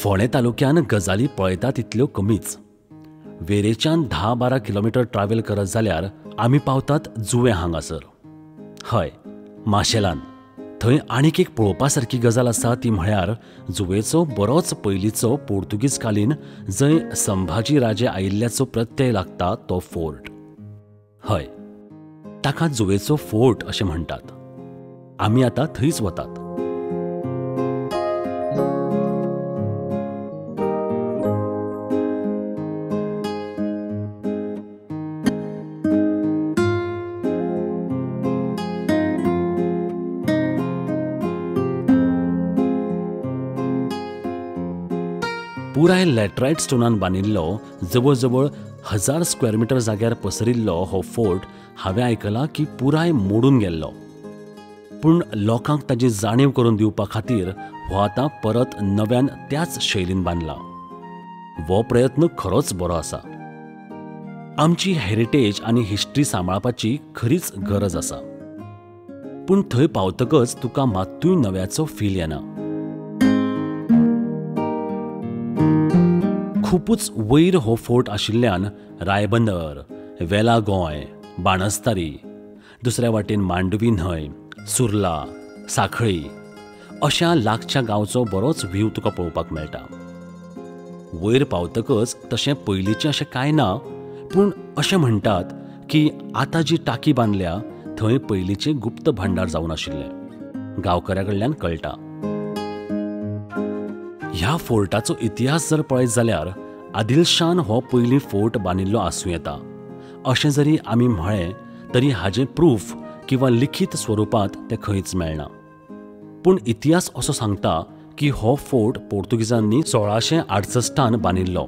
फोंडें तालुक्यान गजाली पळयता तितल्यो कमीच. वेरेच्यान 10-12 किलोमीटर ट्रॅव्हल करत जाल्यार आमी पावतात जुंवे हांगासर. हय, माशेलान. थंय आनीक एक पळोवपा सारकी गजाल आसा ती म्हळ्यार जुंवेचो बरोच पयलींचो पोर्तुगीज कालीन जंय संभाजी राजे आयिल्ल्याचो प्रत्यय लागता तो फोर्ट. हय, ताका जुंवेचो फोर्ट अशें म्हणटात. आमी आतां थंयच वतात. पुराय लॅटरायट स्टोनान बांदिल्लो जवळ जवळ 1000 स्क्वेअर मिटर जाग्यार पसरिल्लो हो फोर्ट हांवें आयकलां की पुराय मोडून गेल्लो. पूण लोकांक ताची जाणीव करून दिवपा खातीर हो आतां परत नव्यान त्याच शैलीन बांदला. हो प्रयत्न खरोच बरो आसा. आमची हेरिटेज आनी हिस्ट्री सांबाळपाची खरीच गरज आसा. पूण थंय पावतकच तुका मात्तूय नव्याचो फील येना. खूपच वयर हो फोर्ट आशिल्ल्यान रायबंदर, वेला गोंय, बाणस्तारी, दुसऱ्या वाटेन मांडवी न्हंय, सुर्ला, सांखळी अशा लागच्या गांवचो बरोच व्ह्यू तुका पळोवपाक मेळटा. वयर पावतकच तशें पयलींचें अशें कांय ना, पूण अशें म्हणटात की आतां जी टाकी बांदल्या थंय पयलींचें गुप्त भांडार जावन आशिल्लें. गांवकऱ्या कडल्यान कळटा. ह्या फोर्टाचो इतिहास जर पळयत जाल्यार आदिलशान हो पयलीं फोर्ट बांदिल्लो आसूं येता अशें जरी आमी म्हळें तरी हाजें प्रूफ किंवा लिखीत स्वरुपांत तें खंयच मेळना. पूण इतिहास असो सांगता की हो फोर्ट पोर्तुगीजांनी 1668 बांदिल्लो.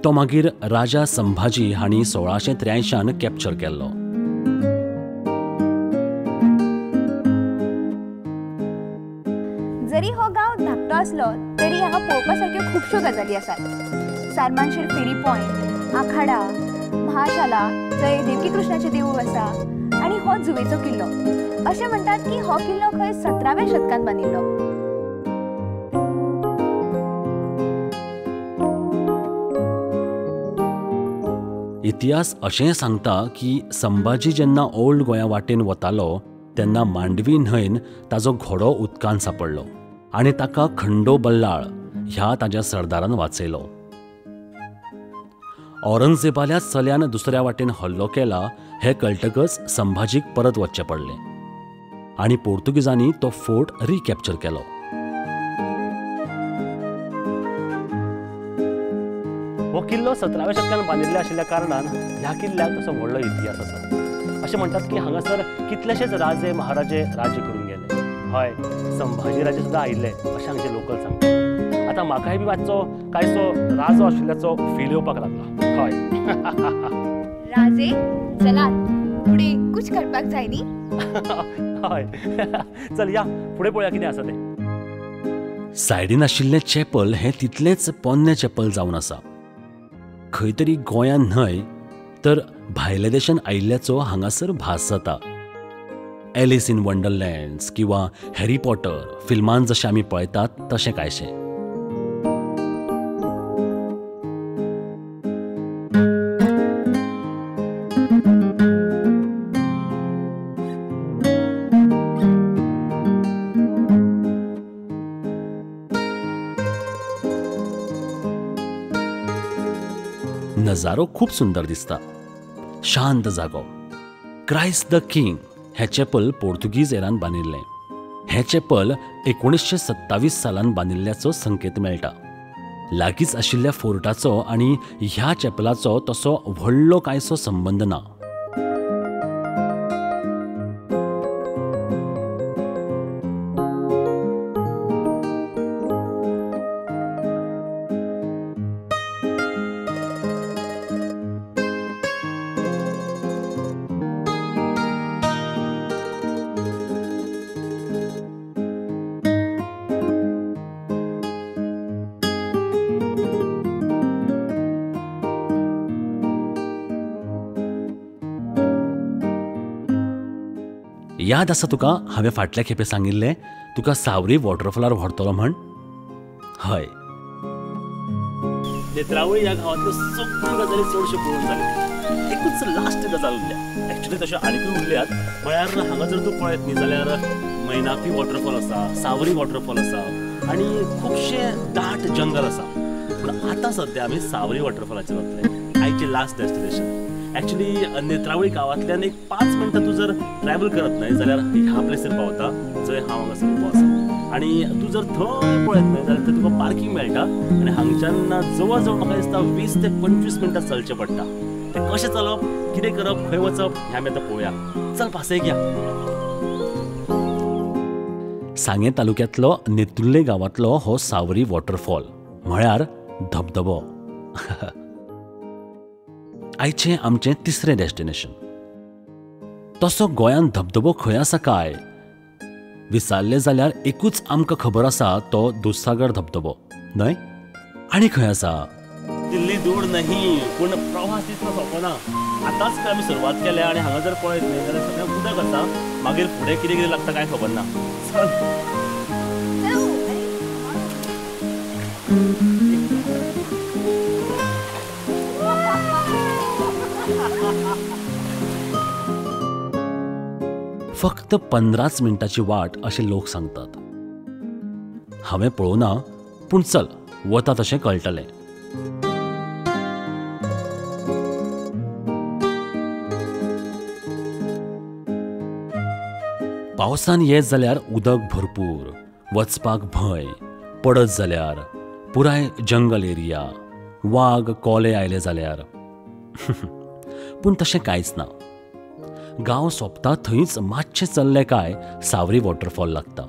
तो मागीर राजा संभाजी हांणी 1683 कॅप्चर केल्लो. जरी हो गांव धाकटो आसलो तरी हांगा पळोवपा सारक्यो खुबश्यो गजाली आसात. सारमानशेर फेरी पॉयंट, आखाडा, महाशाला, थंय देवकी कृष्णाचें देवूळ आसा आनी हो जुवेचो किल्लो. अशें म्हणटात की हो किल्लो खंय 17व्या शतकांत बांदिल्लो. इतिहास अशें सांगता की संभाजी जेन्ना ओल्ड गोंया वाटेन वतालो तेन्ना मांडवी न्हंयन ताजो घोडो उदकांत सांपडलो आनी ताका खंडो बल्लाळ ह्या ताज्या सरदारान वाचयलो. औरंगजेबाल्या चल्यान दुसऱ्या वाटेन हल्लो केला हें कळटकच संभाजीक परत वचचें पडलें आनी पोर्तुगीजांनी तो फोर्ट रिकॅप्चर केलो. हो किल्लो 17व्या शतकान बांदिल्लो आशिल्ल्या कारणान ह्या किल्ल्याक तसो व्हडलो इतिहास आसा. अशें म्हणटात की हांगासर कितलेशेच राजे महाराजे राज्य करून गेले. हय, संभाजी राजे सुद्दां आयिल्ले अशें हांगचे लोकल सांगतात. आतां म्हाकाय बी मातसो कांयसो राजो आशिल्ल्याचो फील येवपाक लागला. हय. राजे चलात फुडें कुछ करपाक जाय न्ही. हय, चल या फुडें पळोवया कितें आसा तें. सायडीन आशिल्लें चॅपल हें तितलेंच पोन्नें चॅपल जावन आसा. खंय तरी गोंयान न्हय तर भायल्या देशान आयिल्ल्याचो हांगासर भास जाता. एलिस इन वंडरलँड्स किंवा हॅरी पॉटर फिल्मान जशें आमी पळयतात तशें कांयशें. नजारो खूब सुंदर दिसता. शांत जागो. क्रायस्ट द किंग हें चॅपल पोर्तुगीज एरान बांदिल्लें. हें चॅपल 1927 सालान बांदिल्ल्याचो संकेत मेळटा. लागींच आशिल्ल्या फोर्टाचो आनी ह्या चॅपलाचो तसो व्हडलो कांयसो संबंद ना. याद आसा तुका हांवें फाटल्या खेपे सांगिल्लें तुका सावरी वॉटरफॉलार व्हरतलो म्हण? हय, नेत्रावळी ह्या गावातल्यो सगळ्यो गजाली चडश्यो पळोवन जाल्यो. एकूच लास्ट गजाल उरल्या. एक्चुली तशें आनीकूय उरल्यात. म्हळ्यार हांगा जर तूं पळयत न्ही जाल्यार मैनापी वॉटरफॉल आसा, सावरी वॉटरफॉल आसा आनी खुबशे दाट जंगल आसा. पूण आतां सद्या आमी सावरी वॉटरफॉलाचेर वतले. आयचें लास्ट डेस्टिनेशन. एक्चुली नेत्रावळी गांवांतल्यान एक 5 मिनटां तूं जर ट्रॅव्हल करत न्हय जाल्यार ह्या प्लेसीर पावता जंय हांव हांगासर उबो आसा. आनी तूं जर थंय पळयत न्हय जाल्यार थंय तुका पार्किंग मेळटा आनी हांगच्यान जवळ जवळ म्हाका दिसता 20 ते 25 मिनटां चलचें पडटा. तें कशें चलप, कितें करप, खंय वचप हें आमी आतां पळोवया. चल पासयेक या. सांगे तालुक्यांतलो नेतुर्ले गांवांतलो हो सावरी वॉटरफॉल म्हळ्यार धबधबो. आयचें आमचें तिसरें डेस्टिनेशन. तसो गोंयांत धबधबो खंय आसा काय विचारलें जाल्यार एकूच आमकां खबर आसा तो दूधसागर धबधबो न्हय. आनी खंय आसा दिल्ली दूर नाही, पूण प्रवास तितलो सोंपो ना. आतांच काय आमी सुरवात केल्या आनी हांगा जर पळयत न्ही जाल्यार सगळें उदक आसा. मागीर फुडें कितें कितें लागता काय खबर ना. फक्त 15 मिनटाची वाट अशें लोक सांगतात. हांवें पळोवना, पूण चल वता तशें कळटलें. पावसान येत जाल्यार उदक भरपूर, वचपाक भंय, पडत जाल्यार पुराय जंगल एरिया, वाग कोले आयले जाल्यार. पूण तशें कांयच ना. गांव सोंपता थंयच मातशें चल्लें काय सावरी वॉटरफॉल लागता.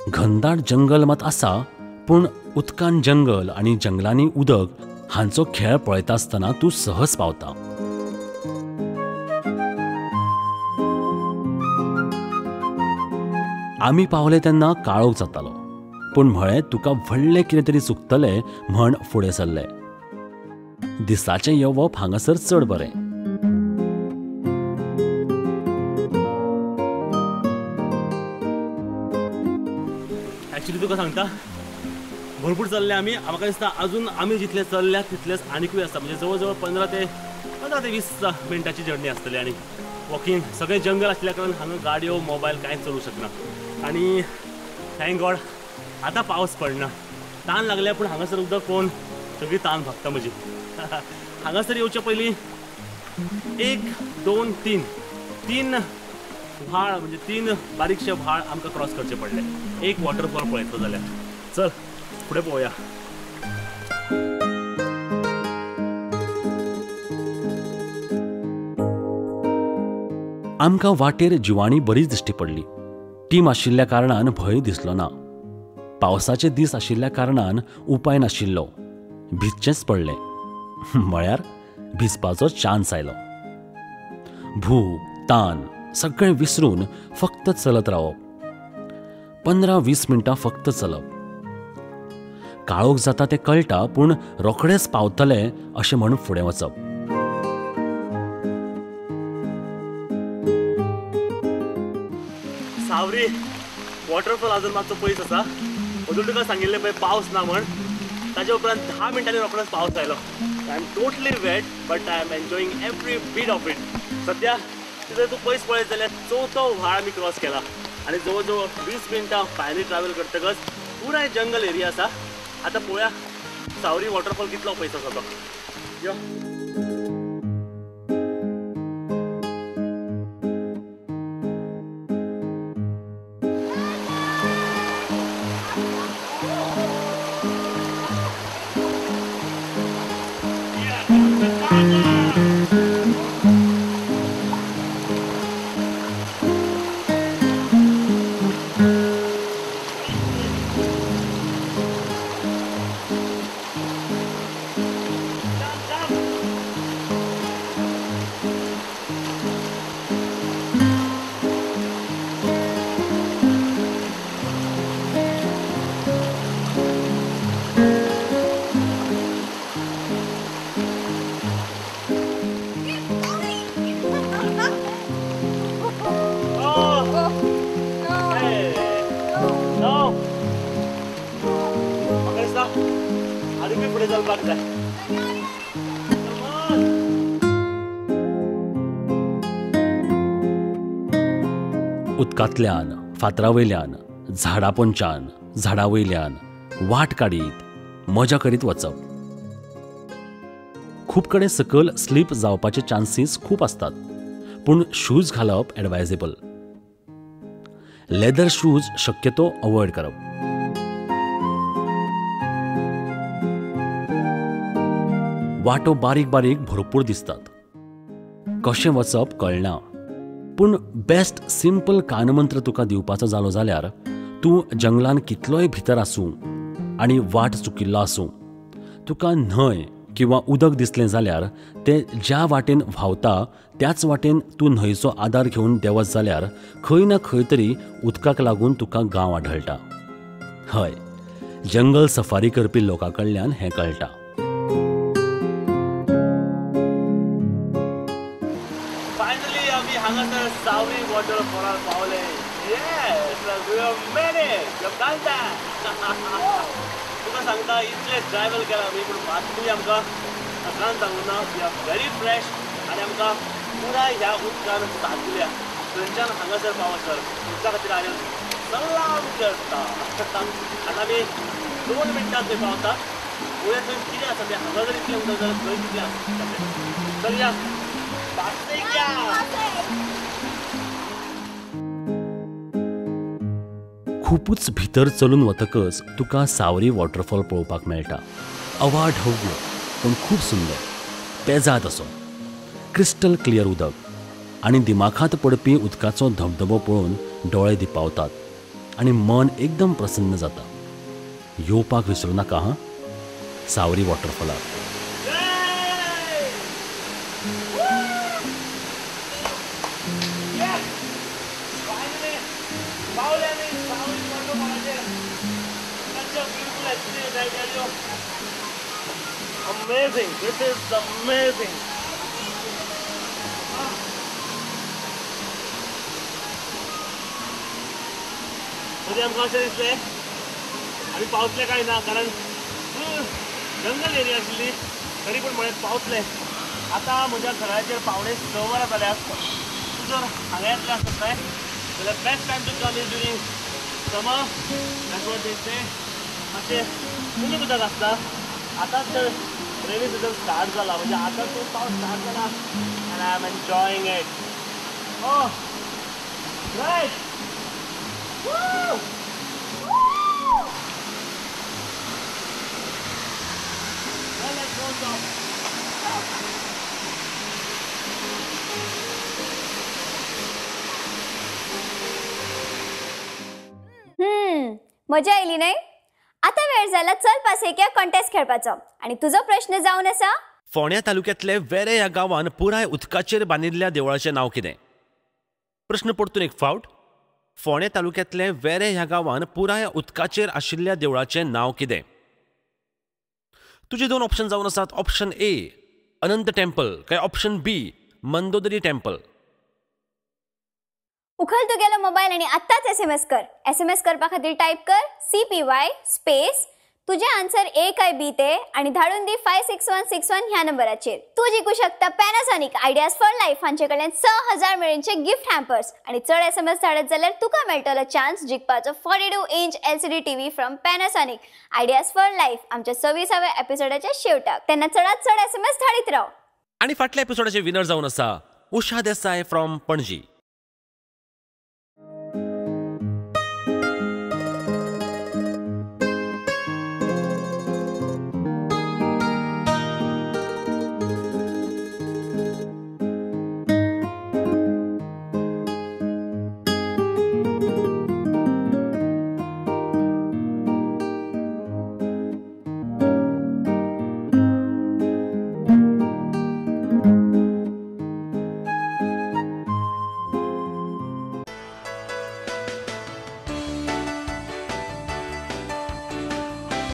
घनदाट जंगल मात आसा, पूण उदकान जंगल आनी जंगलांनी उदक हांचो खेळ पळयता आसतना तूं सहज पावता. आमी पावले तेन्ना काळोख जातालो, पूण म्हळें तुका व्हडलें कितें तरी चुकतलें म्हण फुडें सरलें. दिसाचें येवप हांगासर चड बरें. एक्चुली तुका सांगता भरपूर चल्ले आमी. म्हाका दिसता अजून आमी जितले चल्ल्या तितलेच आनीकूय आसता. म्हणजे जवळ जवळ 15 ते 20 मिनटाची जर्नी आसतली. आनी वॉकिंग सगळें जंगल आसल्या कारणान हांगा गाडयो मोबायल कांयच चलूंक शकना. आनी थँक गॉड आतां पावस पडना. तान लागल्या पूण हांगासर उदक पळोवन सगळी तान भागता म्हजी. हांगासर येवचे पयलीं 1, 2, 3 व्हाळ म्हणजे 3 बारीकशे व्हाळ आमकां क्रॉस करचे पडले. एक वॉटरफॉल पळयतलो जाल्यार. चल फुडें पळोवया. आमकां वाटेर जिवाणी बरीच दिश्टी पडली. टीम आशिल्ल्या कारणान भंय दिसलो ना. पावसाचे दीस आशिल्ल्या कारणान उपाय नाशिल्लो. भिजचेंच पडलें. म्हळ्यार भिजपाचो चान्स आयलो. भूक तान सगळें विसरून फक्त चलत रावप. 15-20 मिनटां फक्त चलप. काळोख जाता तें कळटा, पूण रोखडेंच पावतलें अशें म्हूण फुडें वचप. सावरी वॉटरफॉल अजून मातसो पयस आसा. अजून तुका सांगिल्लें पळय पावस ना म्हण. ताच्या उपरांत 10 मिनटांनी रोखडोच पावस आयलो. I am totally wet but I am enjoying every bit of it. सद्या जर तूं पयस पळयत जाल्यार 4थो व्हाळ आमी क्रॉस केला. आनी जवळ जवळ 20 मिनटां पांयांनी ट्रॅव्हल करतकच पुराय जंगल एरिया आसा. आतां पळोवया सावरी वॉटरफॉल कितलो पयस आसा तो. यो आनीकूय फुडें चलपाक जाय. उदकांतल्यान, फातरावयल्यान, झाडां पोंच्यान, झाडावयल्यान वाट काडीत मजा करीत वचप. खूब कडेन सकयल स्लीप जावपाचे चान्सीस खूब असतात, पूण शूज घालप एडवायजेबल. लेदर शूज शक्यतो अवॉयड करप. वाटो बारीक बारीक भरपूर दिसतात, कशें वचप कळना. पूण बेस्ट सिंपल कानमंत्र तुका दिवपाचो जालो जाल्यार तूं जंगलान कितलोय भितर आसूं आनी वाट चुकिल्लो आसूं, तुका न्हंय किंवा उदक दिसलें जाल्यार तें ज्या वाटेन व्हांवता त्याच वाटेन तूं न्हंयचो आदार घेवन देवत जाल्यार खंय ना खंय तरी उदकाक लागून तुका गांव आढळटा. हय, जंगल सफारी करपी लोकां कडल्यान हें कळटा. फायनली आमी हांगासर सावरी वॉटरफॉलार पावले. तुका सांगता इतले ट्रॅव्हल केला आमी, पूण मातूय आमकां सकाळीं सांगूं ना. वी आर व्हेरी फ्रेश आनी आमकां पुराय ह्या उदकान सारल्या. थंयच्यान हांगासर पावसर उदका खातीर हांवें सलाम करता. आतां आमी 2 मिनटां थंय पावतात. पळोवया थंय कितें आसा तें. हांगा जर इतलें उदक जाल्यार थंय कितें आसा. चलया पासयया. खूपच भितर चलून वतकच तुका सावरी वॉटरफॉल पळोवपाक मेळटा. अवाढव्य पूण खूब सुंदर, पेजाद असो, क्रिस्टल क्लियर उदक आनी दिमाखात पडपी उदकाचो धबधबो पळोवन दोळे दिपावतात आनी मन एकदम प्रसन्न जाता. येवपाक विसरूं नाका हां सावरी वॉटरफॉलार. Amazing, this is amazing. तरी आमकां अशें दिसलें आमी पावतले काय ना, कारण जंगल एरिया आशिल्ली तरी पूण म्हळ्यार पावतले. आतां म्हज्या घराचेर 6:45 वरां जाल्यात. तूं जर हांगा येतलें आसत न्हय जाल्यार best time to come is during summer. That's what they say. मातशें उणी उदक आसता. आतांच तर रेनी सिजन स्टार्ट जाला, म्हणजे आतां तो पावस स्टार्ट जाला and I am enjoying it. Oh right. मजा आयली न्हय. आता वेळ जाला चल पासयेक्या कॉन्टेस्ट खेळपाचो. आणि तुजो प्रश्न जावन आसा फोंड्या तालुक्यांतले वेरे ह्या गांवान पुराय उदकाचेर बांदिल्ल्या देवळाचें नांव कितें? प्रश्न परतून एक फावट. फोंड्या तालुक्यांतले वेरे ह्या गांवान पुराय उदकाचेर आशिल्ल्या देवळाचें नांव कितें? तुजे 2 ऑप्शन जावन आसात. ऑप्शन ए अनंत टेम्पल काय ऑप्शन बी मंदोदरी टेम्पल. उखल तुगेलो मोबाईल आणि आत्ताच SMS कर. SMS करपा खातीर टाईप कर CPY स्पेस तुझे आन्सर A काय B ते आणि धाडून दी 56161 ह्या नंबराचेर. तू जिंकू शकता पॅनासॉनिक आयडियाज फॉर लाईफ हांचे कडल्यान 6000 मेळींचे गिफ्ट हॅम्पर्स आणि चड SMS धाडत जाल्यार तुका मेळटलो चान्स जिखपाचो 42 inch LCD TV from Panasonic ideas for life आमच्या 26व्या एपिसोडाच्या शेवटाक. तेन्ना चडात चड SMS धाडीत राव. आणि फाटल्या एपिसोडाचे विनर जावन आसा उषा देसाय फ्रॉम पणजी.